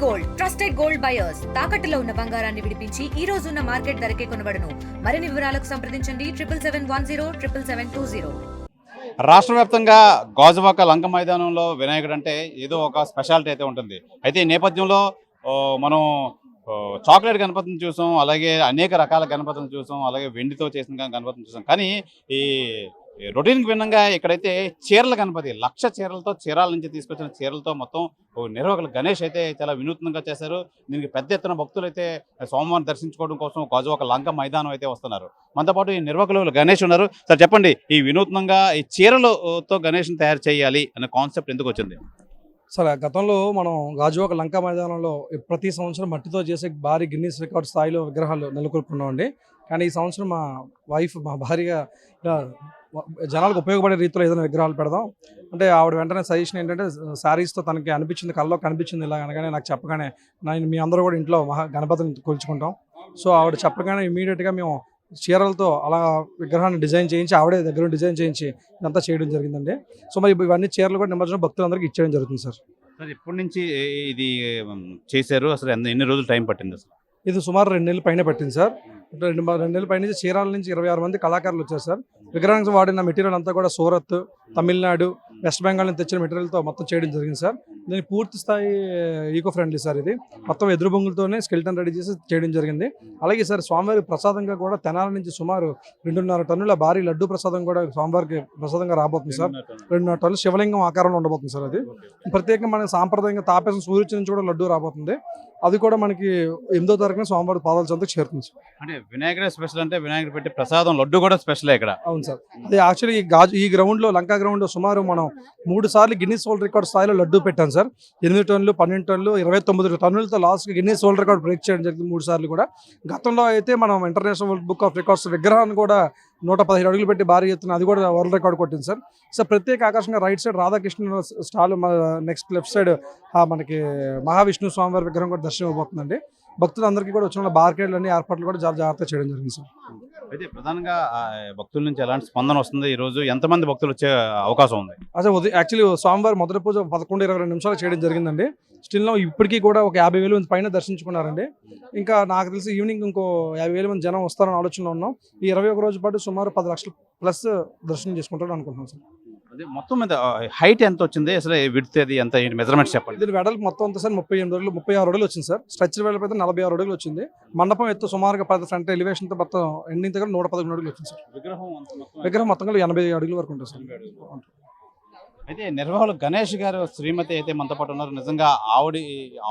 Gold trusted gold buyers తాకట్టులో ఉన్న బంగారాన్ని విడిపించి ఈ రోజు ఉన్న మార్కెట్ ధరకే కొనబడును. మరిన్ని వివరాలకు సంప్రదించండి 7771077720. రాష్ట్ర వ్యాప్తంగా గాజువాక లంక మైదానంలో వినాయకుడు అంటే ఏదో ఒక స్పెషాలిటీ అయితే ఉంటుంది. అయితే ఈ నేపథ్యంలో మనం చాక్లెట్ గణపతిని చూసాం, అలాగే అనేక రకాల గణపతిని చూసాం, అలాగే వెండితో చేసిన గణపతిని చూసాం. కానీ ఈ రొటీన్కి భిన్నంగా ఇక్కడైతే చీరల గణపతి, 1,00,000 చీరలతో, చీరాల నుంచి తీసుకొచ్చిన చీరలతో మొత్తం నిర్వాహకులు గణేష్ అయితే చాలా వినూత్నంగా చేశారు. దీనికి పెద్ద ఎత్తున భక్తులు అయితే సోమవారం దర్శించుకోవడం కోసం గాజువాక లంక మైదానం అయితే వస్తున్నారు. మనతో పాటు ఈ నిర్వాహకులు గణేష్ ఉన్నారు. సార్ చెప్పండి, ఈ వినూత్నంగా ఈ చీరలతో గణేష్ని తయారు చేయాలి అనే కాన్సెప్ట్ ఎందుకు వచ్చింది? సరే, గతంలో మనం గాజువాక లంకా మైదానంలో ప్రతి సంవత్సరం మట్టితో చేసే భారీ గిన్నీస్ రికార్డ్ స్థాయిలో విగ్రహాలు నెలకొల్పుకున్నామండి. కానీ ఈ సంవత్సరం మా భార్య ఇలా జనాలకు ఉపయోగపడే రీతిలో ఏదైనా విగ్రహాలు పెడదాం అంటే ఆవిడ వెంటనే సజెషన్ ఏంటంటే, శారీస్తో తనకి అనిపించింది, కళ్ళలో కనిపించింది ఇలా అనగానే నాకు చెప్పగానే, నేను మీ అందరూ కూడా ఇంట్లో గణపతిని కొలుచుకుంటాం. సో ఆవిడ చెప్పగానే ఇమీడియట్గా మేము చీరలతో అలా విగ్రహాన్ని డిజైన్ చేయించి, ఆవిడే దగ్గర డిజైన్ చేయించి ఇదంతా చేయడం జరిగిందండి. సో మరి ఇవన్నీ చీరలు కూడా నిమజ్జనం భక్తులందరికీ ఇచ్చేయడం జరుగుతుంది సార్. సార్ ఇప్పటి నుంచి ఇది చేశారు, అసలు ఎన్ని రోజులు టైం పట్టింది అసలు? ఇది సుమారు 2 నెలల పైన పట్టింది సార్. 2 నెలల పైన నుంచి చీరాల నుంచి 26 మంది కళాకారులు వచ్చారు సార్. విగ్రహానికి వాడిన మెటీరియల్ అంతా కూడా సూరత్, తమిళనాడు, వెస్ట్ బెంగాల్ నుంచి తెచ్చిన మెటీరియల్తో మొత్తం చేయడం జరిగింది సార్. దీనికి పూర్తి స్థాయి ఈకో ఫ్రెండ్లీ సార్. ఇది మొత్తం ఎదురు బొంగులతోనే స్కెల్టన్ రెడీ చేసి చేయడం జరిగింది. అలాగే సార్ స్వామివారి ప్రసాదంగా కూడా తెనాల నుంచి సుమారు 2.5 టన్నుల భారీ లడ్డు ప్రసాదం కూడా స్వామివారికి ప్రసాదంగా రాబోతుంది సార్. 2.5 టన్నులు శివలింగం ఆకారంలో ఉండబోతుంది సార్. అది ప్రత్యేకంగా మన సాంప్రదాయంగా తాపేసిన సూర్యుడి నుంచి కూడా లడ్డు రాబోతుంది. అది కూడా మనకి 8వ తారీఖున స్వామివారి పాదాల చెంతకు చేరుతుంది సార్. అంటే వినాయకుడే స్పెషల్, అంటే వినాయకుడు పెట్టి ప్రసాదం లడ్డు కూడా స్పెషల్ ఇక్కడ. అవును సార్. అది యాక్చువల్లీ ఈ గ్రౌండ్లో, లంకా గ్రౌండ్లో సుమారు మనం 3 సార్లు గిన్నీస్ వరల్డ్ రికార్డ్ స్థాయిలో లడ్డు పెట్టాం సార్. 8 టన్నులు, 12 టన్నులు, 29 టన్నులతో లాస్ట్కి గిన్నీస్ వరల్డ్ రికార్డ్ బ్రేక్ చేయడం జరిగింది 3 సార్లు కూడా. గతంలో అయితే మనం international world book of records విగ్రహాన్ని కూడా 115 అడుగులు పెట్టి భారీ ఎత్తున అది కూడా వరల్డ్ రికార్డ్ కొట్టింది సార్. సో ప్రత్యేక ఆకర్షణగా right side Radhakrishna stall, next left side మనకి మహావిష్ణు స్వామివారి విగ్రహం కూడా దర్శనం ఇవ్వబోతుందండి. భక్తులందరికీ కూడా వచ్చిన బార్కేడ్లు అన్ని ఏర్పాట్లు కూడా చాలా జాగ్రత్తగా చేయడం జరిగింది సార్. అయితే ప్రధానంగా భక్తుల నుంచి ఎలాంటి స్పందన వస్తుంది? ఈ రోజు ఎంతమంది భక్తులు వచ్చే అవకాశం ఉంది? అసలు యాక్చువల్లీ స్వామివారి మొదటి పూజ 11-22 నిమిషాలు చేయడం జరిగిందండి. స్టిల్ ఇప్పటికీ కూడా ఒక 50,000 మంది పైన దర్శించుకున్నారండి. ఇంకా నాకు తెలిసి ఈవినింగ్ ఇంకో 50,000 మంది జనం వస్తారని ఆలోచనలో ఉన్నాం. ఈ 21 రోజు పాటు సుమారు 10 లక్షలు ప్లస్ దర్శనం చేసుకుంటారని అనుకుంటున్నాం సార్. అదే మొత్తం మీద హైట్ ఎంత వచ్చింది అసలు? విడ్త్ అది ఎంత, మెజర్మెంట్స్ చెప్పండి. దీని వెడల్పు మొత్తం అంతా సార్ 38 అడుగులు, 36 అడుగులు వచ్చింది సార్. స్ట్రక్చర్ వెడల్పు అయితే 46 అడుగులు వచ్చింది. మండపం ఎత్తు సుమారుగా 10 ఫ్రంట్ ఎలివేషన్తో మొత్తం ఎండింగ్ దగ్గర 111 అడుగులు వచ్చింది సార్. విగ్రహం మొత్తంగా 80 అడుగుల వరకు ఉంటుంది సార్. అయితే నిర్వాహకులు గణేష్ గారు శ్రీమతి అయితే మనతో పాటు ఉన్నారు. నిజంగా ఆవిడ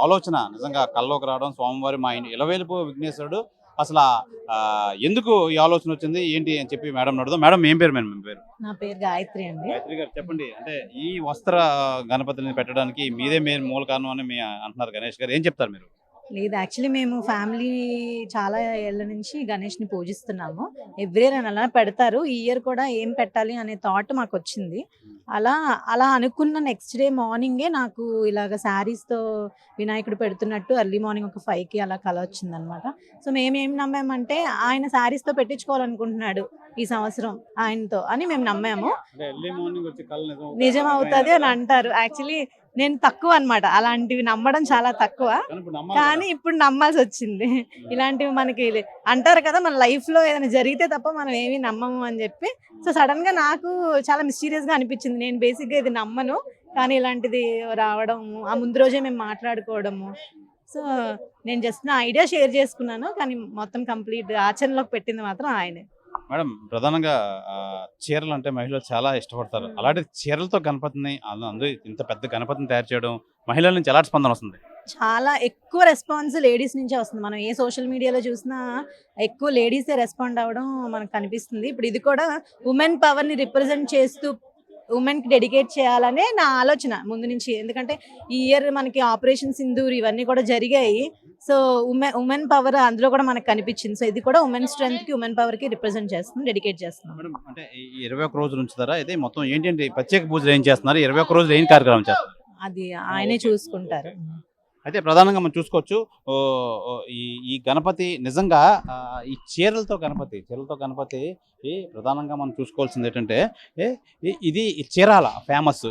ఆలోచన నిజంగా కల్లోకి రావడం, స్వామివారి మా ఇలవేలుపు విఘ్నేశ్వరుడు అసలు ఎందుకు ఈ ఆలోచన వచ్చింది ఏంటి అని చెప్పి మేడం అడుగుదాం. మేడం ఏం పేరు? మేడం పేరు? నా పేరు గాయత్రి అండి. గాయత్రి గారు చెప్పండి, అంటే ఈ వస్త్ర గణపతిని పెట్టడానికి మీదే మెయిన్ మూల కారణం అని మీ అంటున్నారు గణేష్ గారు, ఏం చెప్తారు మీరు? లేదు, యాక్చువల్లీ మేము ఫ్యామిలీ చాలా ఏళ్ళ నుంచి గణేష్ని పూజిస్తున్నాము. ఎవ్రీ ఇయర్ అలా పెడతారు. ఈ ఇయర్ కూడా ఏం పెట్టాలి అనే థాట్ మాకు వచ్చింది. అలా అనుకున్న నెక్స్ట్ డే మార్నింగే నాకు ఇలాగ శారీస్తో వినాయకుడు పెడుతున్నట్టు ఎర్లీ మార్నింగ్ ఒక 5కి అలా కల వచ్చింది అనమాట. సో మేమేం నమ్మామంటే ఆయన శారీస్తో పెట్టించుకోవాలనుకుంటున్నాడు ఈ సంవత్సరం ఆయనతో అని మేము నమ్మాము. నిజం అవుతుంది అని అంటారు. యాక్చువల్లీ నేను తక్కువ అనమాట, అలాంటివి నమ్మడం చాలా తక్కువ. కానీ ఇప్పుడు నమ్మాల్సి వచ్చింది. ఇలాంటివి మనకి అంటారు కదా, మన లైఫ్లో ఏదైనా జరిగితే తప్ప మనం ఏమీ నమ్మము అని చెప్పి. సో సడన్ గా నాకు చాలా మిస్టీరియస్గా అనిపించింది. నేను బేసిక్గా ఇది నమ్మను, కానీ ఇలాంటిది రావడము, ఆ ముందు రోజే మేము మాట్లాడుకోవడము. సో నేను జస్ట్ నా ఐడియా షేర్ చేసుకున్నాను, కానీ మొత్తం కంప్లీట్ ఆచరణలోకి పెట్టింది మాత్రం ఆయనే. మేడం, ప్రధానంగా చీరలు అంటే మహిళలు చాలా ఇష్టపడతారు. అలాంటి చీరలతో గణపతిని, అందరూ ఇంత పెద్ద గణపతిని తయారు చేయడం మహిళల నుంచి ఎలాంటి స్పందన వస్తుంది? చాలా ఎక్కువ రెస్పాన్స్ లేడీస్ నుంచే వస్తుంది. మనం ఏ సోషల్ మీడియాలో చూసినా ఎక్కువ లేడీసే రెస్పాండ్ అవ్వడం మనకు కనిపిస్తుంది. ఇప్పుడు ఇది కూడా ఉమెన్ పవర్ని రిప్రజెంట్ చేస్తూ ఉమెన్కి డెడికేట్ చేయాలనే నా ఆలోచన ముందు నుంచి. ఎందుకంటే ఈ ఇయర్ మనకి ఆపరేషన్ సింధూర్ ఇవన్నీ కూడా జరిగాయి. సో ఉమెన్ పవర్ అందులో కూడా మనకు కనిపించింది. సో ఇది కూడా ఉమెన్ స్ట్రెంగ్త్కి, ఉమెన్ పవర్కి రిప్రజెంట్ చేస్తుంది, డెడికేట్ చేస్తున్నాం. మేడం, అంటే 21 రోజులు ఉంచుతారా? అయితే మొత్తం ఏంటంటే ప్రత్యేక పూజలు ఏం చేస్తున్నారు? 21 రోజులు ఏం కార్యక్రమం చేస్తారు? అది ఆయనే చూసుకుంటారు. అయితే ప్రధానంగా మనం చూసుకోవచ్చు, ఈ గణపతి నిజంగా ఈ చీరలతో గణపతి ప్రధానంగా మనం చూసుకోవాల్సింది ఏంటంటే, ఇది చీరాల ఫేమస్.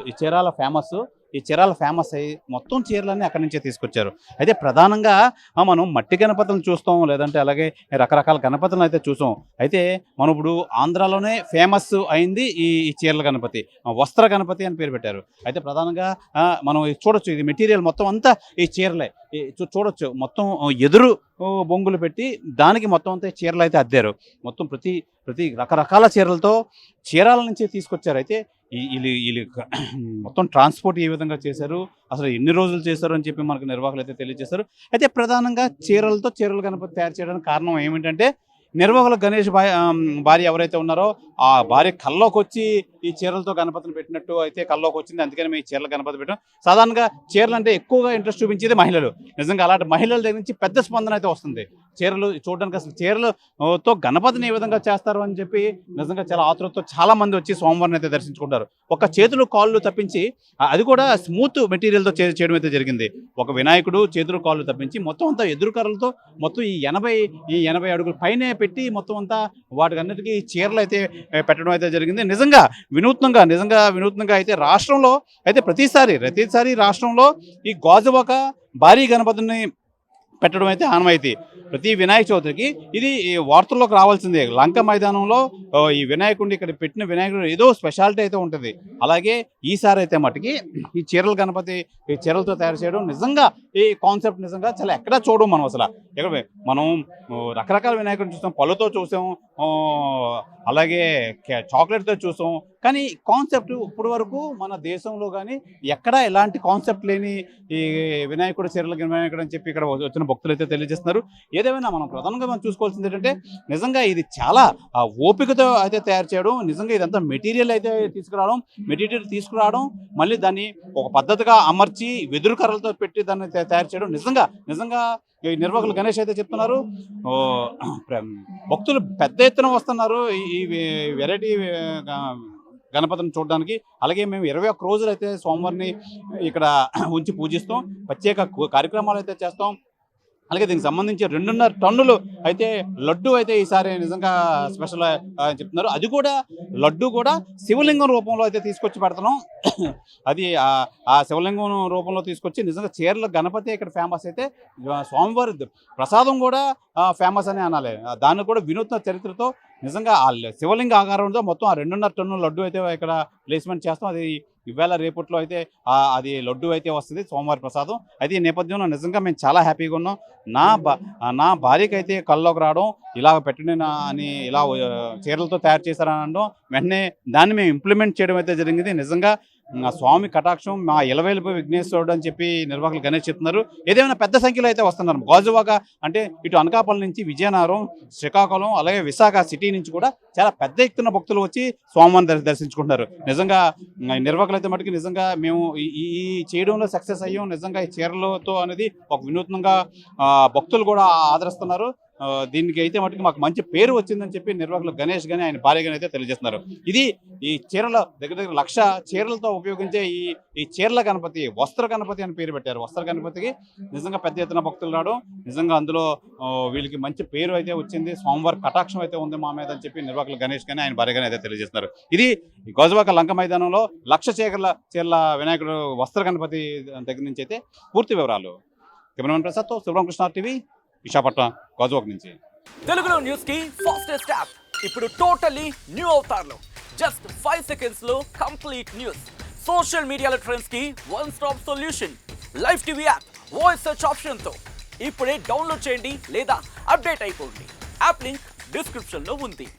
ఈ చీరాల ఫేమస్ అయ్యి మొత్తం చీరలన్నీ అక్కడి నుంచే తీసుకొచ్చారు. అయితే ప్రధానంగా మనం మట్టి గణపతులను చూస్తాం, లేదంటే అలాగే రకరకాల గణపతులను అయితే చూసాం. అయితే మనం ఇప్పుడు ఆంధ్రాలోనే ఫేమస్ అయింది ఈ చీరల గణపతి, వస్త్ర గణపతి అని పేరు పెట్టారు. అయితే ప్రధానంగా మనం చూడొచ్చు, ఇది మెటీరియల్ మొత్తం అంతా ఈ చీరలే. చూడొచ్చు మొత్తం ఎదురు బొంగులు పెట్టి దానికి మొత్తం అంతా చీరలు అయితే అద్దారు. మొత్తం ప్రతి రకరకాల చీరలతో చీరాల నుంచి తీసుకొచ్చారు. అయితే వీళ్ళు మొత్తం ట్రాన్స్పోర్ట్ ఏ విధంగా చేశారు, అసలు ఎన్ని రోజులు చేశారు అని చెప్పి మనకు నిర్వాహకులు అయితే తెలియజేశారు. అయితే ప్రధానంగా చీరలు గణపతి తయారు చేయడానికి కారణం ఏమిటంటే, నిర్వాహకులు గణేష్ భార్య ఎవరైతే ఉన్నారో ఆ భార్య కల్లోకి వచ్చి ఈ చీరలతో గణపతిని పెట్టినట్టు అయితే కల్లోకి వచ్చింది. అందుకని మేము చీరల గణపతి పెట్టాం. సాధారణంగా చీరలు అంటే ఎక్కువగా ఇంట్రెస్ట్ చూపించేది మహిళలు. నిజంగా అలాంటి మహిళల దగ్గర నుంచి పెద్ద స్పందన అయితే వస్తుంది. చీరలు చూడడానికి, అసలు చీరలతో గణపతిని ఏ విధంగా చేస్తారు అని చెప్పి నిజంగా చాలా ఆతృతతో చాలా మంది వచ్చి స్వామివారిని అయితే దర్శించుకుంటారు. ఒక చేతులు కాళ్ళు తప్పించి, అది కూడా స్మూత్ మెటీరియల్తో చేయడం అయితే జరిగింది. ఒక వినాయకుడు చేతులు కాళ్ళు తప్పించి మొత్తం అంతా ఎదురు కర్రలతో మొత్తం ఈ 80 అడుగుల పైనే పెట్టి మొత్తం అంతా వాటికన్నిటికీ చీరలు అయితే పెట్టడం అయితే జరిగింది. నిజంగా వినూత్నంగా అయితే రాష్ట్రంలో అయితే ప్రతిసారి రాష్ట్రంలో ఈ గాజువాక భారీ గణపతిని పెట్టడం అయితే ఆనవాయితీ. ప్రతి వినాయక చవితికి ఇది వార్తల్లోకి రావాల్సిందే. లంక మైదానంలో ఈ వినాయకుడిని ఇక్కడ పెట్టిన వినాయకుడు ఏదో స్పెషాలిటీ అయితే ఉంటుంది. అలాగే ఈసారి అయితే మటుకి ఈ చీరల గణపతి ఈ చీరలతో తయారు చేయడం నిజంగా ఈ కాన్సెప్ట్ నిజంగా చాలా ఎక్కడా చూడడం మనం. అసలు మనం రకరకాల వినాయకుడిని చూసాం, పళ్ళుతో చూసాం, అలాగే చాక్లెట్తో చూసాం. కానీ కాన్సెప్ట్ ఇప్పటి వరకు మన దేశంలో కానీ ఎక్కడా ఎలాంటి కాన్సెప్ట్ లేని ఈ వినాయకుడు చీరల వినాయకుడు అని చెప్పి ఇక్కడ వచ్చిన భక్తులు అయితే తెలియజేస్తున్నారు. ఏదేమైనా మనం ప్రధానంగా మనం చూసుకోవాల్సింది ఏంటంటే, నిజంగా ఇది చాలా ఓపికతో అయితే తయారు చేయడం. నిజంగా ఇదంతా మెటీరియల్ అయితే తీసుకురావడం మళ్ళీ దాన్ని ఒక పద్ధతిగా అమర్చి వెదురు కర్రలతో పెట్టి దాన్ని తయారు చేయడం. నిజంగా ఈ నిర్వాహకులు గణేష్ అయితే చెప్తున్నారు, భక్తులు పెద్ద ఎత్తున వస్తున్నారు ఈ వెరైటీ గణపతిని చూడడానికి. అలాగే మేము 21 రోజులు అయితే స్వామివారిని ఇక్కడ ఉంచి పూజిస్తాం, ప్రత్యేక కార్యక్రమాలు అయితే చేస్తాం. అలాగే దీనికి సంబంధించి 2.5 టన్నులు అయితే లడ్డు అయితే ఈసారి నిజంగా స్పెషల్ చెప్తున్నారు. అది కూడా లడ్డు కూడా శివలింగం రూపంలో అయితే తీసుకొచ్చి పెడుతున్నాం. అది ఆ శివలింగం రూపంలో తీసుకొచ్చి నిజంగా చీరల గణపతి ఇక్కడ ఫేమస్ అయితే స్వామివారి ప్రసాదం కూడా ఫేమస్ అని అనాలి. దాన్ని కూడా వినూత్న చరిత్రతో నిజంగా ఆ శివలింగ ఆకారంతో మొత్తం ఆ 2.5 టన్నుల లడ్డు అయితే ఇక్కడ ప్లేస్మెంట్ చేస్తాం. అది ఇవాళ రేపట్లో అయితే అది లడ్డు అయితే వస్తుంది స్వామివారి ప్రసాదం. అయితే ఈ నేపథ్యంలో నిజంగా మేము చాలా హ్యాపీగా ఉన్నాం. నా భార్యకి అయితే కల్లోకి రావడం, ఇలా పెట్టిన అని ఇలా చీరలతో తయారు చేశారని అనడం, వెంటనే దాన్ని మేము ఇంప్లిమెంట్ చేయడం అయితే జరిగింది. నిజంగా స్వామి కటాక్షం మా ఇలవేలుపై విఘ్నేశ్వరుడు అని చెప్పి నిర్వాహకులు గణేష్ చెప్తున్నారు. ఏదేమైనా పెద్ద సంఖ్యలో అయితే వస్తున్నారు. గాజువాక అంటే ఇటు అనకాపల్లి నుంచి విజయనగరం, శ్రీకాకుళం, అలాగే విశాఖ సిటీ నుంచి కూడా చాలా పెద్ద ఎత్తున భక్తులు వచ్చి స్వామివారిని దర్శించుకుంటున్నారు. నిజంగా నిర్వాహకులు అయితే మటుకు నిజంగా మేము ఈ చేయడంలో సక్సెస్ అయ్యాం. నిజంగా ఈ చీరలతో అనేది ఒక వినూత్నంగా భక్తులు కూడా ఆదరిస్తున్నారు. దీనికి అయితే మటుకు మాకు మంచి పేరు వచ్చిందని చెప్పి నిర్వాహకులు గణేష్ కానీ ఆయన భార్య కానీ అయితే తెలియజేస్తున్నారు. ఇది ఈ చీరల దగ్గర 1,00,000 చీరలతో ఉపయోగించే ఈ చీరల గణపతి, వస్త్ర గణపతి అని పేరు పెట్టారు. వస్త్ర గణపతికి నిజంగా పెద్ద ఎత్తున భక్తులు రావడం, నిజంగా అందులో వీళ్ళకి మంచి పేరు అయితే వచ్చింది. స్వామివారి కటాక్షం అయితే ఉంది మా మీద అని చెప్పి నిర్వాహకులు గణేష్ కానీ ఆయన భార్య కానీ అయితే తెలియజేస్తున్నారు. ఇది గాజువాక లంక మైదానంలో 1,00,000 చీరల వినాయకుడు వస్త్ర గణపతి దగ్గర నుంచి అయితే పూర్తి వివరాలు. కెమెరామెన్ ప్రసాద్తో శివరామకృష్ణ టీవీ, విశాఖపట్నం, గాజువాక నుంచి. తెలుగులో న్యూస్ కి ఫాస్టెస్ట్ యాప్ ఇప్పుడు టోటల్లీ న్యూ అవతార్లో. జస్ట్ 5 సెకండ్స్ లో కంప్లీట్ న్యూస్, సోషల్ మీడియాలో ట్రెండ్స్ కి one stop solution, live TV app, voice search option తో ఇప్పుడే డౌన్లోడ్ చేయండి లేదా అప్డేట్ అయిపోండి. యాప్ లింక్ డిస్క్రిప్షన్ లో ఉంది.